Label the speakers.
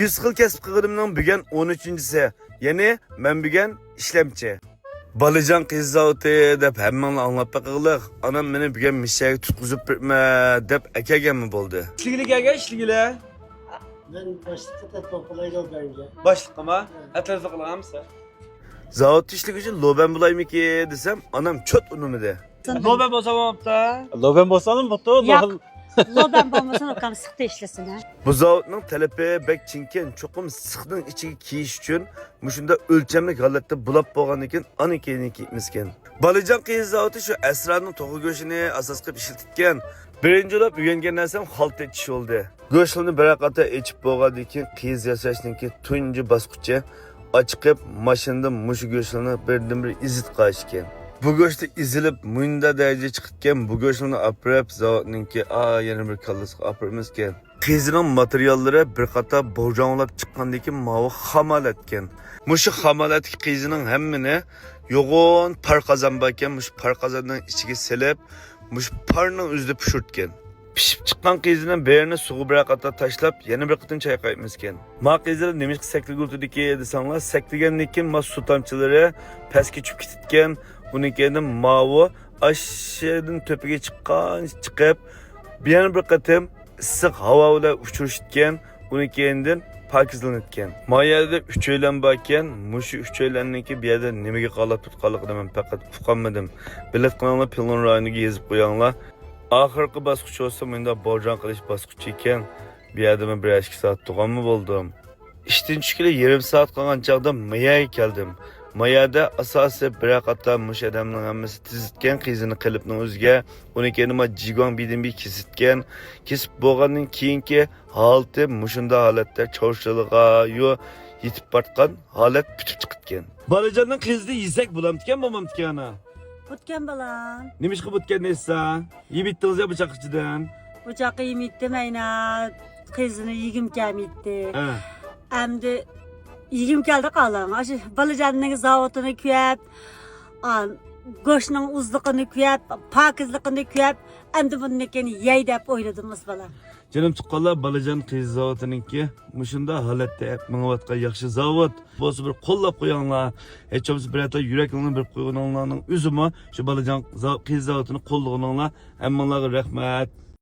Speaker 1: 100 xil kasb qilganimning bugun 13-si. Ya'ni men bugun ishlamchi. Balijan qiz zavodi deb hammangni anglab baqiliq. Anam meni bugun mishaga tutqizib birma deb akaganmi bo'ldi.
Speaker 2: İşligili aka, işligili.
Speaker 3: Ben başlıkta toplaydı bence.
Speaker 2: Başlık ama. Etrafı kılahamsa.
Speaker 1: Zavod ishlik uchun loban bo'laymiki desam, anam chot unumidi.
Speaker 2: Lobe bozamam da.
Speaker 4: Loben bosalım mı?
Speaker 5: Yok. Loben bombasını okam sıkta işlesin ha.
Speaker 1: Bu zavodning talabi bek chinkan, cho'qim siqning ichiga kiyish uchun mushunda o'lchamlik holatda bulab bo'lgan ekan, ani keyiniki miskin. Balijan qiz zavodi shu asrarning to'g'ri go'shini asos qilib ishlatgan. Birinchilab uylangan narsam xalta etish bo'ldi. Go'shtni bir qata echib bo'lgandan keyin qiz yasashniki tunji bosqichi açıkıp maşında muşu göğsünü birden-bir izit kaçken. Bu göğsü izilip munda derece çıkıtken bu göğsünü aprep zavodninki yana bir kallısı apremizken. Kızının materyalları bir kata borcanlap çıkkandaki mavi hamal etken. Muşu hamal etki kızının hemmini yoğun par kazanbakken muş par kazandan içine selip muş parının üzde pişirtken. Pişip çıkan kızının birini suğu bir kata taşlap yeni bir kıtın çay kaybımızken. Ma kızları demiş ki sekli gültüdeki desanlar sekligenlikin ma su tamçıları peski çüp kititken unikinin mavi aşağıdan töpüge çıkıp bir kıtım ısık hava ile uçuruşitken unikinin pakizlanitken. Ma yerde üç öğlen bakken muşu üç öğlenlikin bir yerde nemege kalak tutkalık demem fakat ukanmadım. Bilet kanalına pilon rayonu gezip koyanlar. Ahırkı basqıç olsa menda borcan qilish basqıçı ekan, bu yerda bir 2 saat turganmi bo'ldim. İşten chiqib yarım saat qolgan chaqda Mayaga keldim. Mayada asosiy bir qatta mush odamning hammasi tizitgan qizini qilibning o'ziga, uni kenima jigon bidinbi kesitgan, kesib bo'lgandan keyingi holati mushunda holatda cho'rshiliga yo yetib bartgan holat bitib chiqitgan. Balajonning qizni yesak bo'lamdikan, bo'lmamdikan ana.
Speaker 5: Butken balan.
Speaker 1: Nimish qilib o'tgan deysiz? Yeb bittiniz ya bıçak ichidan.
Speaker 5: Bıçakı yemittim ayna. Kızını yigim gelmeydi.
Speaker 1: Ha.
Speaker 5: Emdi yigim geldi kalan. Aşı balıcanın zavodunu kuyap. Goşunun uzluğunu kuyap. Pakizliğini kuyap. Emdi bunun nekeni yey dep oyladım ısbala.
Speaker 1: Canım çıqqanlar Balajan qiz zavotininki mushunda holatda mingvatqa yaxshi zavod. Bo'lsa bir qo'llab qo'yinglar. Hech bo'lmasa bir hata yuraklarni bir qo'yganlarning o'zimi shu Balajan qiz zavodini qo'llaganinglar. Hammalarga rahmat.